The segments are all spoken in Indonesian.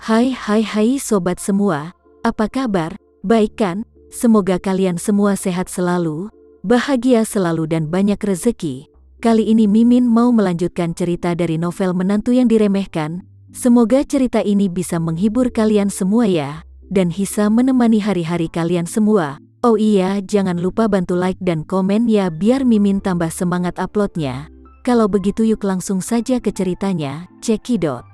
Hai sobat semua, apa kabar? Baik kan? Semoga kalian semua sehat selalu, bahagia selalu dan banyak rezeki. Kali ini Mimin mau melanjutkan cerita dari novel Menantu yang Diremehkan. Semoga cerita ini bisa menghibur kalian semua ya, dan bisa menemani hari-hari kalian semua. Oh iya, jangan lupa bantu like dan komen ya biar Mimin tambah semangat uploadnya. Kalau begitu yuk langsung saja ke ceritanya, cekidot.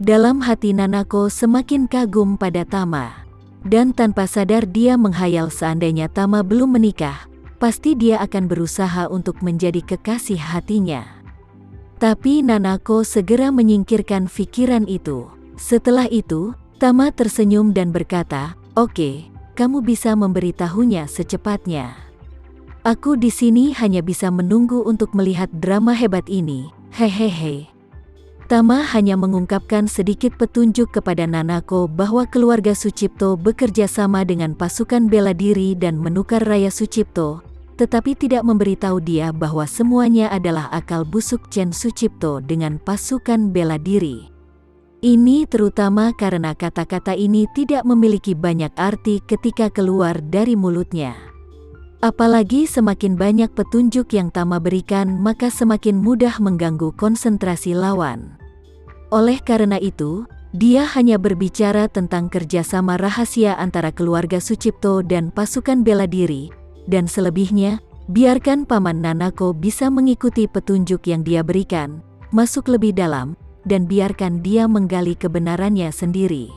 Dalam hati Nanako semakin kagum pada Tama. Dan tanpa sadar dia menghayal seandainya Tama belum menikah, pasti dia akan berusaha untuk menjadi kekasih hatinya. Tapi Nanako segera menyingkirkan pikiran itu. Setelah itu, Tama tersenyum dan berkata, "Oke, kamu bisa memberitahunya secepatnya. Aku di sini hanya bisa menunggu untuk melihat drama hebat ini, hehehe." Tama hanya mengungkapkan sedikit petunjuk kepada Nanako bahwa keluarga Sucipto bekerja sama dengan pasukan bela diri dan menukar Raya Sucipto, tetapi tidak memberitahu dia bahwa semuanya adalah akal busuk Chen Sucipto dengan pasukan bela diri. Ini terutama karena kata-kata ini tidak memiliki banyak arti ketika keluar dari mulutnya. Apalagi semakin banyak petunjuk yang Tama berikan maka semakin mudah mengganggu konsentrasi lawan. Oleh karena itu, dia hanya berbicara tentang kerjasama rahasia antara keluarga Sucipto dan pasukan bela diri, dan selebihnya, biarkan Paman Nanako bisa mengikuti petunjuk yang dia berikan, masuk lebih dalam, dan biarkan dia menggali kebenarannya sendiri.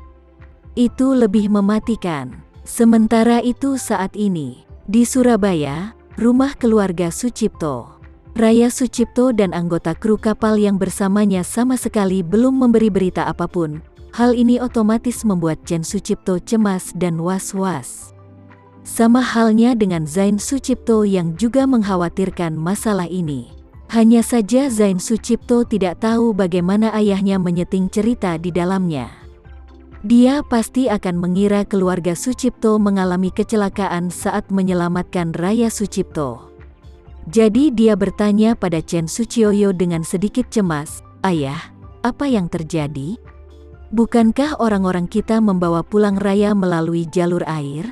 Itu lebih mematikan. Sementara itu saat ini, di Surabaya, rumah keluarga Sucipto. Raya Sucipto dan anggota kru kapal yang bersamanya sama sekali belum memberi berita apapun. Hal ini otomatis membuat Chen Sucipto cemas dan was-was. Sama halnya dengan Zain Sucipto yang juga mengkhawatirkan masalah ini. Hanya saja Zain Sucipto tidak tahu bagaimana ayahnya menyeting cerita di dalamnya. Dia pasti akan mengira keluarga Sucipto mengalami kecelakaan saat menyelamatkan Raya Sucipto. Jadi dia bertanya pada Chen Sucioyo dengan sedikit cemas, "Ayah, apa yang terjadi? Bukankah orang-orang kita membawa pulang Raya melalui jalur air?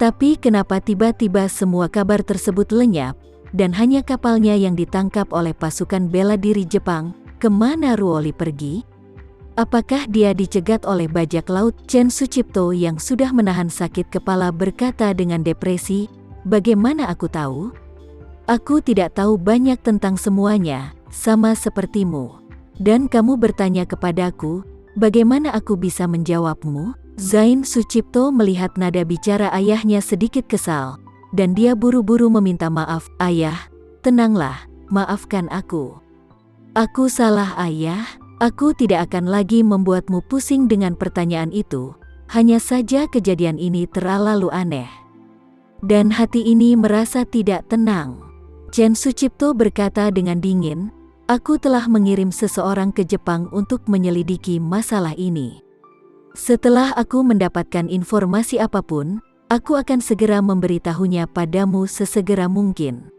Tapi kenapa tiba-tiba semua kabar tersebut lenyap, dan hanya kapalnya yang ditangkap oleh pasukan bela diri Jepang? Kemana Ruoli pergi? Apakah dia dicegat oleh bajak laut?" Chen Sucipto yang sudah menahan sakit kepala berkata dengan depresi, "Bagaimana aku tahu? Aku tidak tahu banyak tentang semuanya, sama sepertimu. Dan kamu bertanya kepadaku, bagaimana aku bisa menjawabmu?" Zain Sucipto melihat nada bicara ayahnya sedikit kesal, dan dia buru-buru meminta maaf. "Ayah, tenanglah, maafkan aku. Aku salah ayah. Aku tidak akan lagi membuatmu pusing dengan pertanyaan itu. Hanya saja kejadian ini terlalu aneh. Dan hati ini merasa tidak tenang." Chen Sucipto berkata dengan dingin, "Aku telah mengirim seseorang ke Jepang untuk menyelidiki masalah ini. Setelah aku mendapatkan informasi apapun, aku akan segera memberitahunya padamu sesegera mungkin.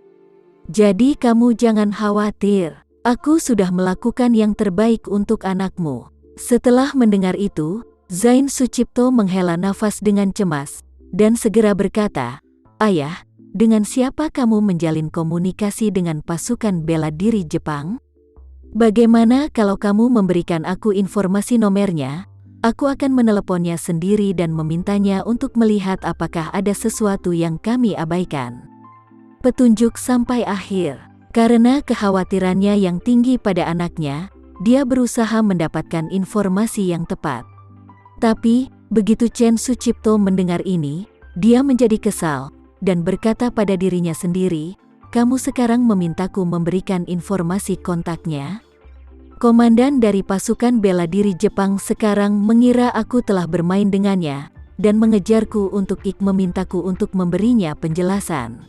Jadi kamu jangan khawatir. Aku sudah melakukan yang terbaik untuk anakmu." Setelah mendengar itu, Zain Sucipto menghela nafas dengan cemas, dan segera berkata, "Ayah, dengan siapa kamu menjalin komunikasi dengan pasukan bela diri Jepang? Bagaimana kalau kamu memberikan aku informasi nomornya? Aku akan meneleponnya sendiri dan memintanya untuk melihat apakah ada sesuatu yang kami abaikan." Petunjuk sampai akhir. Karena kekhawatirannya yang tinggi pada anaknya, dia berusaha mendapatkan informasi yang tepat. Tapi, begitu Chen Sucipto mendengar ini, dia menjadi kesal, dan berkata pada dirinya sendiri, "Kamu sekarang memintaku memberikan informasi kontaknya? Komandan dari pasukan bela diri Jepang sekarang mengira aku telah bermain dengannya, dan mengejarku untuk memintaku untuk memberinya penjelasan.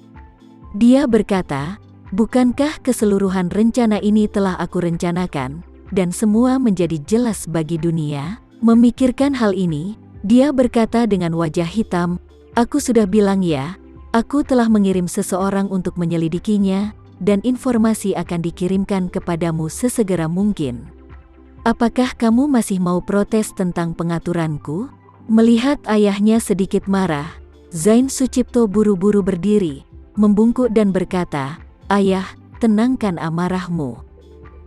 Dia berkata, "Bukankah keseluruhan rencana ini telah aku rencanakan, dan semua menjadi jelas bagi dunia?" Memikirkan hal ini, dia berkata dengan wajah hitam, "Aku sudah bilang ya, aku telah mengirim seseorang untuk menyelidikinya, dan informasi akan dikirimkan kepadamu sesegera mungkin. Apakah kamu masih mau protes tentang pengaturanku?" Melihat ayahnya sedikit marah, Zain Sucipto buru-buru berdiri, membungkuk dan berkata, "Ayah, tenangkan amarahmu.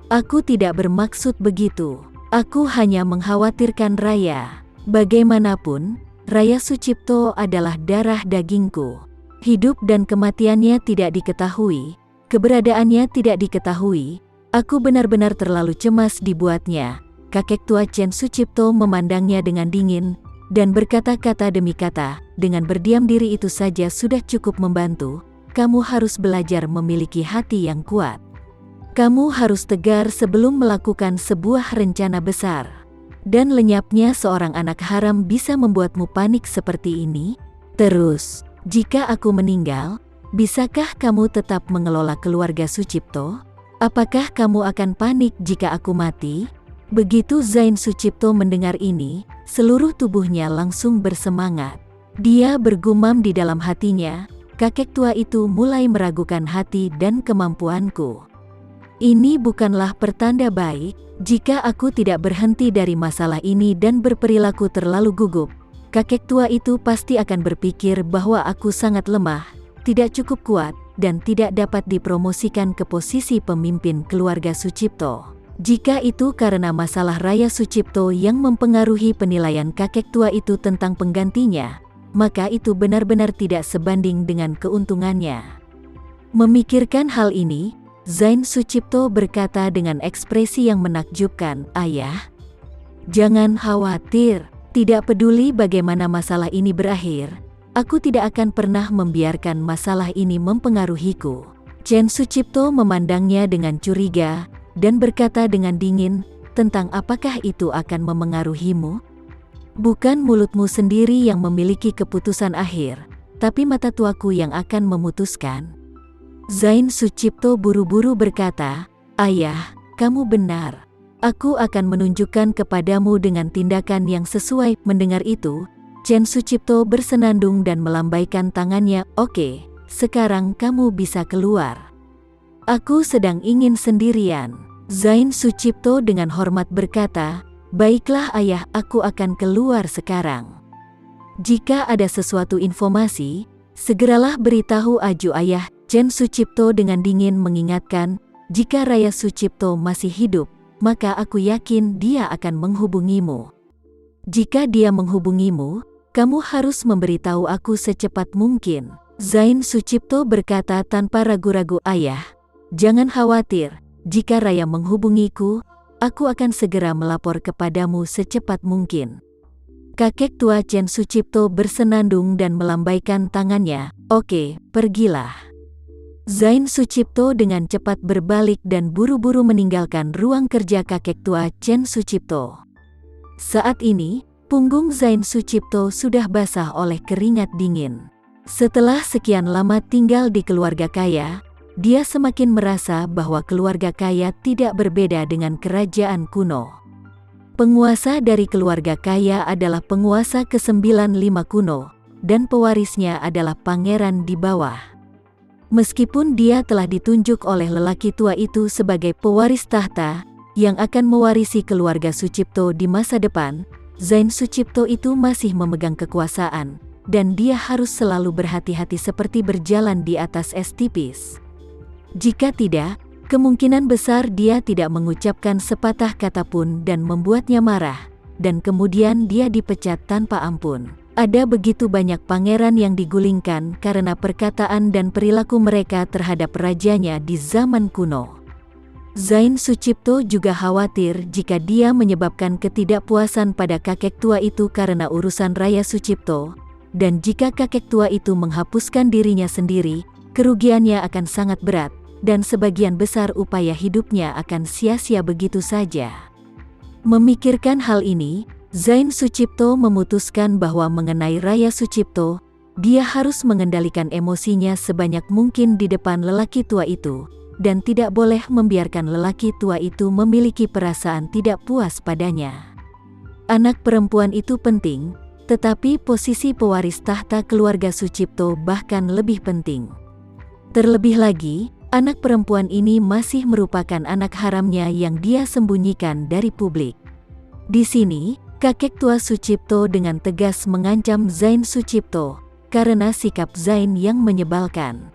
Aku tidak bermaksud begitu. Aku hanya mengkhawatirkan Raya. Bagaimanapun, Raya Sucipto adalah darah dagingku. Hidup dan kematiannya tidak diketahui, keberadaannya tidak diketahui. Aku benar-benar terlalu cemas dibuatnya." Kakek tua Chen Sucipto memandangnya dengan dingin, dan berkata-kata demi kata, "Dengan berdiam diri itu saja sudah cukup membantu. Kamu harus belajar memiliki hati yang kuat. Kamu harus tegar sebelum melakukan sebuah rencana besar. Dan lenyapnya seorang anak haram bisa membuatmu panik seperti ini? Terus, jika aku meninggal, bisakah kamu tetap mengelola keluarga Sucipto? Apakah kamu akan panik jika aku mati?" Begitu Zain Sucipto mendengar ini, seluruh tubuhnya langsung bersemangat. Dia bergumam di dalam hatinya, "Kakek tua itu mulai meragukan hati dan kemampuanku. Ini bukanlah pertanda baik. Jika aku tidak berhenti dari masalah ini dan berperilaku terlalu gugup, kakek tua itu pasti akan berpikir bahwa aku sangat lemah, tidak cukup kuat, dan tidak dapat dipromosikan ke posisi pemimpin keluarga Sucipto. Jika itu karena masalah Raya Sucipto yang mempengaruhi penilaian kakek tua itu tentang penggantinya, maka itu benar-benar tidak sebanding dengan keuntungannya." Memikirkan hal ini, Zain Sucipto berkata dengan ekspresi yang menakjubkan, "Ayah, jangan khawatir. Tidak peduli bagaimana masalah ini berakhir, aku tidak akan pernah membiarkan masalah ini mempengaruhiku." Chen Sucipto memandangnya dengan curiga, dan berkata dengan dingin, "Tentang apakah itu akan memengaruhimu? Bukan mulutmu sendiri yang memiliki keputusan akhir, tapi mata tuaku yang akan memutuskan." Zain Sucipto buru-buru berkata, "Ayah, kamu benar. Aku akan menunjukkan kepadamu dengan tindakan yang sesuai." Mendengar itu, Chen Sucipto bersenandung dan melambaikan tangannya, "Oke, sekarang kamu bisa keluar. Aku sedang ingin sendirian." Zain Sucipto dengan hormat berkata, "Baiklah ayah, aku akan keluar sekarang. Jika ada sesuatu informasi, segeralah beritahu Aju ayah." Chen Sucipto dengan dingin mengingatkan, "Jika Raya Sucipto masih hidup, maka aku yakin dia akan menghubungimu. Jika dia menghubungimu, kamu harus memberitahu aku secepat mungkin." Zain Sucipto berkata tanpa ragu-ragu, "Ayah, jangan khawatir. Jika Raya menghubungiku, aku akan segera melapor kepadamu secepat mungkin." Kakek tua Chen Sucipto bersenandung dan melambaikan tangannya, "Oke, pergilah." Zain Sucipto dengan cepat berbalik dan buru-buru meninggalkan ruang kerja kakek tua Chen Sucipto. Saat ini, punggung Zain Sucipto sudah basah oleh keringat dingin. Setelah sekian lama tinggal di keluarga kaya, dia semakin merasa bahwa keluarga kaya tidak berbeda dengan kerajaan kuno. Penguasa dari keluarga kaya adalah penguasa ke-95 kuno, dan pewarisnya adalah pangeran di bawah. Meskipun dia telah ditunjuk oleh lelaki tua itu sebagai pewaris tahta, yang akan mewarisi keluarga Sucipto di masa depan, Zain Sucipto itu masih memegang kekuasaan, dan dia harus selalu berhati-hati seperti berjalan di atas es tipis. Jika tidak, kemungkinan besar dia tidak mengucapkan sepatah kata pun dan membuatnya marah, dan kemudian dia dipecat tanpa ampun. Ada begitu banyak pangeran yang digulingkan karena perkataan dan perilaku mereka terhadap rajanya di zaman kuno. Zain Sucipto juga khawatir jika dia menyebabkan ketidakpuasan pada kakek tua itu karena urusan Raya Sucipto, dan jika kakek tua itu menghapuskan dirinya sendiri, kerugiannya akan sangat berat, dan sebagian besar upaya hidupnya akan sia-sia begitu saja. Memikirkan hal ini, Zain Sucipto memutuskan bahwa mengenai Raya Sucipto, dia harus mengendalikan emosinya sebanyak mungkin di depan lelaki tua itu, dan tidak boleh membiarkan lelaki tua itu memiliki perasaan tidak puas padanya. Anak perempuan itu penting, tetapi posisi pewaris tahta keluarga Sucipto bahkan lebih penting. Terlebih lagi, anak perempuan ini masih merupakan anak haramnya yang dia sembunyikan dari publik. Di sini, kakek tua Sucipto dengan tegas mengancam Zain Sucipto karena sikap Zain yang menyebalkan.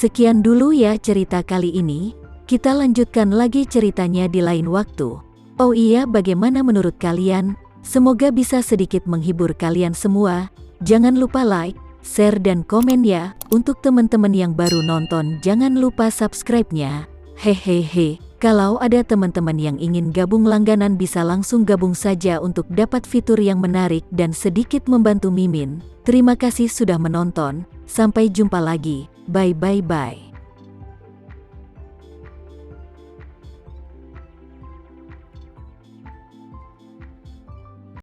Sekian dulu ya cerita kali ini, kita lanjutkan lagi ceritanya di lain waktu. Oh iya, bagaimana menurut kalian? Semoga bisa sedikit menghibur kalian semua. Jangan lupa like, share dan komen ya. Untuk teman-teman yang baru nonton jangan lupa subscribe-nya. Hehehe, kalau ada teman-teman yang ingin gabung langganan bisa langsung gabung saja untuk dapat fitur yang menarik dan sedikit membantu Mimin. Terima kasih sudah menonton, sampai jumpa lagi. Bye.